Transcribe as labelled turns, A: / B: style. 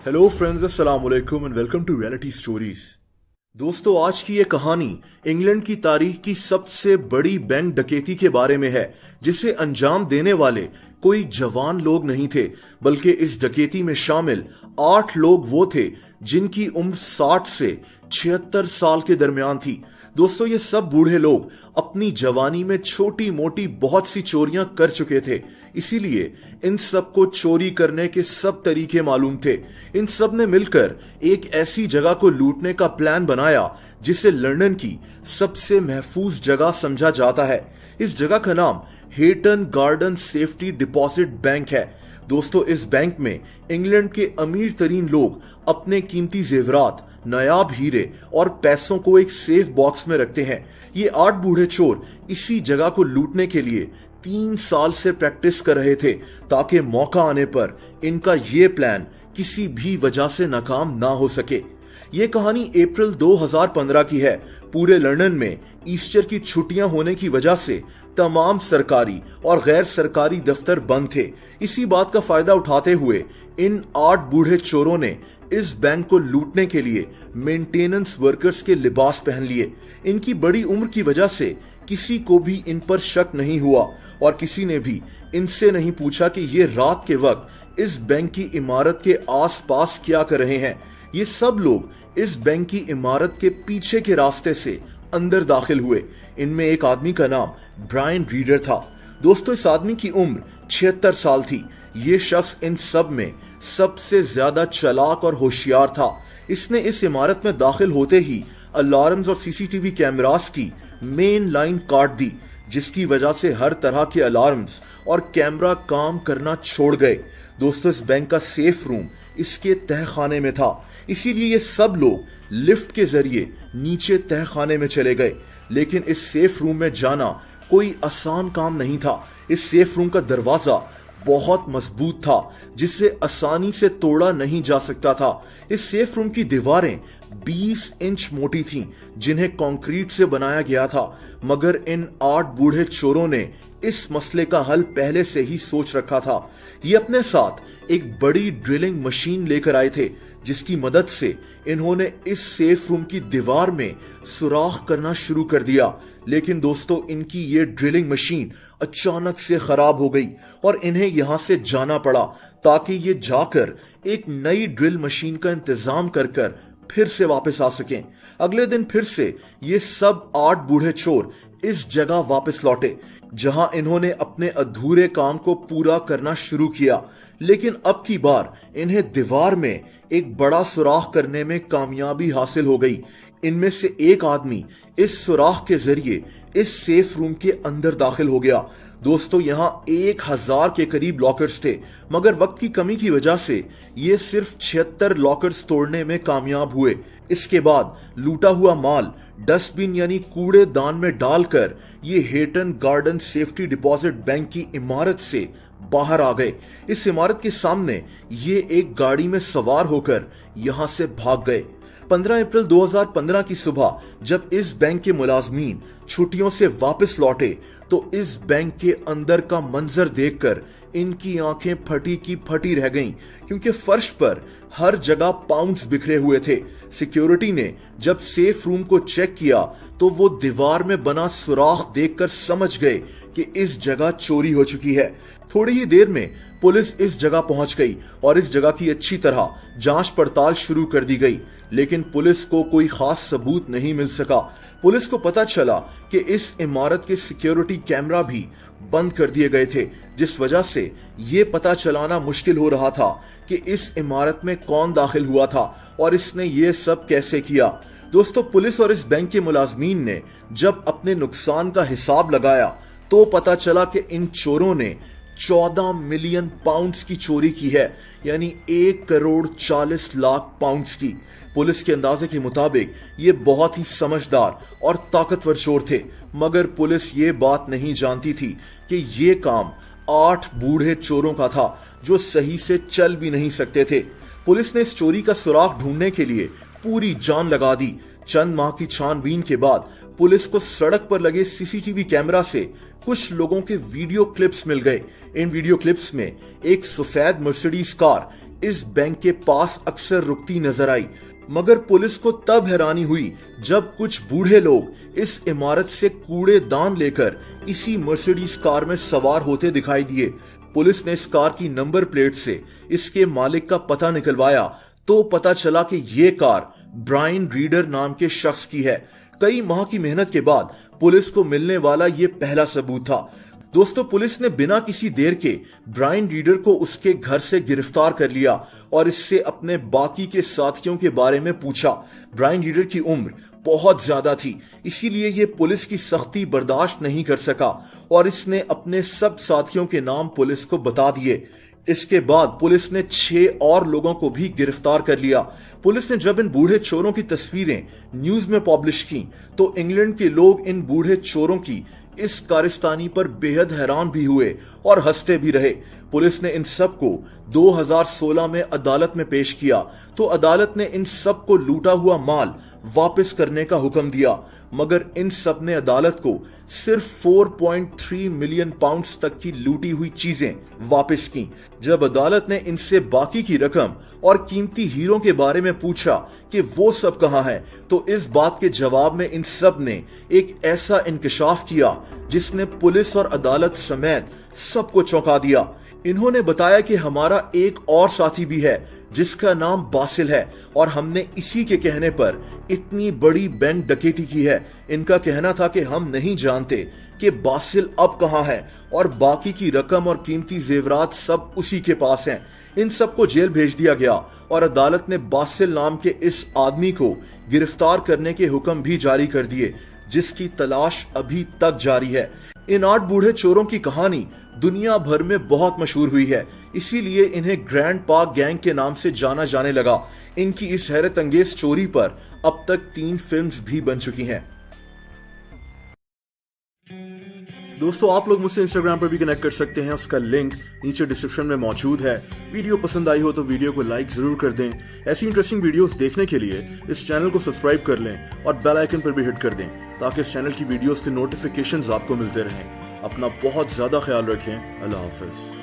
A: Hello friends, अस्सलाम वालेकुम and welcome to reality stories. दोस्तों, आज की ये कहानी इंग्लैंड की तारीख की सबसे बड़ी बैंक डकैती के बारे में है, जिसे अंजाम देने वाले कोई जवान लोग नहीं थे, बल्कि इस डकैती में शामिल 8 लोग वो थे जिनकी उम्र 60 से 76 साल के दरमियान थी। दोस्तों, ये सब बूढ़े लोग अपनी जवानी में छोटी मोटी बहुत सी चोरियां कर चुके थे, इसीलिए इन सब को चोरी करने के सब तरीके मालूम थे। इन सब ने मिलकर एक ऐसी जगह को लूटने का प्लान बनाया जिसे लंदन की सबसे महफूज जगह समझा जाता है। इस जगह का नाम हेटन गार्डन सेफ्टी डिपॉजिट बैंक है। दोस्तों, इस बैंक में इंग्लैंड के अमीर तरीन लोग अपने कीमती जेवरात, नायाब हीरे और पैसों को एक सेफ बॉक्स में रखते हैं। ये 8 बूढ़े चोर इसी जगह को लूटने के लिए 3 साल से प्रैक्टिस कर रहे थे, ताकि मौका आने पर इनका ये प्लान किसी भी वजह से नाकाम ना हो सके। ये कहानी अप्रैल 2015 की है। पूरे लंदन में ईस्टर की छुट्टियां होने की वजह से तमाम सरकारी और गैर सरकारी दफ्तर बंद थे। इसी बात का फायदा उठाते हुए इन 8 बूढ़े चोरों ने इस बैंक को लूटने के लिए मेंटेनेंस वर्कर्स के लिबास पहन लिए। इनकी बड़ी उम्र की वजह से किसी को भी इन पर शक नहीं हुआ और किसी ने भी इनसे नहीं पूछा कि ये रात के वक्त इस बैंक की इमारत के आसपास क्या कर रहे हैं। ये सब लोग इस बैंक की इमारत के पीछे के रास्ते से अंदर दाखिल हुए। इनमें एक आदमी का नाम ब्रायन रीडर था। दोस्तों, इस आदमी की उम्र 76 साल थी। ये शख्स इन सब में सबसे ज्यादा चालाक और होशियार था। इसने इस इमारत में दाखिल होते ही अलार्म्स और सीसीटीवी कैमरास की मेन लाइन काट दी, जिसकी वजह से हर तरह के अलार्म्स और कैमरा काम करना छोड़ गए। दोस्तों, इस बैंक का सेफ रूम इसके तहखाने में था, इसीलिए ये सब लोग लिफ्ट के जरिए नीचे तहखाने में चले गए। लेकिन इस सेफ रूम में जाना कोई आसान काम नहीं था। इस सेफ रूम का दरवाजा बहुत मजबूत था, जिसे आसानी से तोड़ा नहीं जा सकता था। इस सेफ रूम की दीवारें 20 इंच मोटी थीं, जिन्हें कंक्रीट से बनाया गया था। मगर इन 8 बूढ़े चोरों ने इस मसले का हल पहले से ही सोच रखा था। ये अपने साथ एक बड़ी ड्रिलिंग मशीन लेकर आए थे, जिसकी मदद से इन्होंने इस सेफ रूम की दीवार में सुराख करना शुरू कर दिया। लेकिन दोस्तों, इनकी ये ड्रिलिंग मशीन अचानक से खराब हो गई और इन्हें यहां से जाना पड़ा, ताकि ये जाकर एक नई ड्रिल मशीन का इंतजाम कर फिर से वापस आ सकें। अगले दिन फिर से ये सब 8 बूढ़े चोर इस जगह वापस लौटे, जहां इन्होंने अपने अधूरे काम को पूरा करना शुरू किया। लेकिन अब की बार इन्हें दीवार में एक बड़ा सुराख करने में कामयाबी हासिल हो गई। इनमें से एक आदमी इस सुराख के जरिए इस सेफ रूम के अंदर दाखिल हो गया। दोस्तों, यहां 1000 के करीब लॉकर्स थे, मगर वक्त की कमी की वजह से ये सिर्फ 76 लॉकर्स तोड़ने में कामयाब हुए। इसके बाद लूटा हुआ माल डस्टबिन यानी कूड़ेदान में डालकर ये हेटन गार्डन सेफ्टी डिपॉजिट बैंक की इमारत से बाहर आ गए। इस इमारत के सामने ये एक गाड़ी में सवार होकर यहां से भाग गए। 15 अप्रैल 2015 की सुबह जब इस बैंक के मुलाजमीन छुट्टियों से वापस लौटे, तो इस बैंक के अंदर का मंजर देखकर इनकी आंखें फटी की फटी रह गईं, क्योंकि फर्श पर हर जगह पाउंड्स बिखरे हुए थे। सिक्योरिटी ने जब सेफ रूम को चेक किया तो वो दीवार में बना सुराख देखकर समझ गए कि इस जगह चोरी हो चुकी है। थोड़ी ही देर में पुलिस इस जगह पहुंच गई और इस जगह की अच्छी तरह जांच पड़ताल शुरू कर दी गई, लेकिन पुलिस को कोई खास सबूत नहीं मिल सका। पुलिस को पता चला कि इस इमारत के सिक्योरिटी कैमरा भी बंद कर दिए गए थे, जिस वजह से ये पता चलाना मुश्किल हो रहा था कि इस इमारत में कौन दाखिल हुआ था और इसने ये सब कैसे किया। दोस्तों, पुलिस और इस बैंक के मुलाजमीन ने जब अपने नुकसान का हिसाब लगाया तो पता चला कि इन चोरों ने 14 मिलियन पाउंड्स की चोरी की है, यानी 1 करोड़ 40 लाख पाउंड्स की। पुलिस के अंदाजे के मुताबिक ये बहुत ही समझदार और ताकतवर चोर थे, मगर पुलिस ये बात नहीं जानती थी कि ये काम 8 बूढ़े चोरों का था जो सही से चल भी नहीं सकते थे। पुलिस ने इस चोरी का सुराग ढूंढने के लिए पूरी जान लगा दी। चंद माह की छानबीन के बाद पुलिस को सड़क पर लगे सीसीटीवी कैमरा से कुछ लोगों के वीडियो क्लिप्स मिल गए। इन वीडियो क्लिप्स में एक सफेद मर्सिडीज कार इस बैंक के पास अक्सर रुकती नजर आई। मगर पुलिस को तब हैरानी हुई जब कुछ बूढ़े लोग इस इमारत से कूड़ेदान लेकर इसी मर्सिडीज कार में सवार होते दिखाई दिए। पुलिस ने इस कार की नंबर प्लेट से इसके मालिक का पता निकलवाया तो पता चला कि ये कार ब्रायन रीडर नाम के शख्स की है। कई माह की मेहनत के बाद पुलिस को मिलने वाला ये पहला सबूत था। दोस्तों, पुलिस ने बिना किसी देर के ब्रायन रीडर को उसके घर से गिरफ्तार कर लिया और इससे अपने बाकी के साथियों के बारे में पूछा। ब्रायन रीडर की उम्र बहुत ज्यादा थी, इसीलिए ये पुलिस की सख्ती बर्दाश्त नहीं कर सका और इसने अपने सब साथियों के नाम पुलिस को बता दिए। इसके बाद पुलिस ने 6 और लोगों को भी गिरफ्तार कर लिया। पुलिस ने जब इन बूढ़े चोरों की तस्वीरें न्यूज में पब्लिश की तो इंग्लैंड के लोग इन बूढ़े चोरों की इस कारिस्तानी पर बेहद हैरान भी हुए और हंसते भी रहे। पुलिस ने इन सब को 2016 में अदालत में पेश किया तो अदालत ने इन सब को लूटा हुआ माल वापस करने का हुक्म दिया, मगर इन सब ने अदालत को सिर्फ 4.3 मिलियन पाउंड्स तक की लूटी हुई चीजें वापस की। जब अदालत ने इनसे बाकी की रकम और कीमती हीरों के बारे में पूछा कि वो सब कहां है, तो इस बात के जवाब में इन सब ने एक ऐसा इंकशाफ किया जिसने पुलिस और अदालत समेत सबको चौंका दिया। इन्होंने बताया कि हमारा एक और साथी भी है जिसका नाम बासिल है और हमने इसी के कहने पर इतनी बड़ी बैंक डकैती की है। इनका कहना था कि हम नहीं जानते कि बासिल अब कहां है और बाकी की रकम और कीमती जेवरात सब उसी के पास हैं। इन सबको जेल भेज दिया गया और अदालत ने बासिल नाम के इस आदमी को गिरफ्तार करने के हुक्म भी जारी कर दिए, जिसकी तलाश अभी तक जारी है। इन 8 बूढ़े चोरों की कहानी दुनिया भर में बहुत मशहूर हुई है, इसीलिए इन्हें ग्रैंड पार्क गैंग के नाम से जाना जाने लगा। इनकी इस हैरत अंगेज चोरी पर अब तक 3 फिल्म्स भी बन चुकी हैं। दोस्तों, आप लोग मुझसे इंस्टाग्राम पर भी कनेक्ट कर सकते हैं, उसका लिंक नीचे डिस्क्रिप्शन में मौजूद है। वीडियो पसंद आई हो तो वीडियो को लाइक जरूर कर दें। ऐसी इंटरेस्टिंग वीडियोस देखने के लिए इस चैनल को सब्सक्राइब कर लें और बेल आइकन पर भी हिट कर दें ताकि इस चैनल की वीडियोस के नोटिफिकेशंस आपको मिलते रहें। अपना बहुत ज्यादा ख्याल रखें। अल्लाह हाफिज।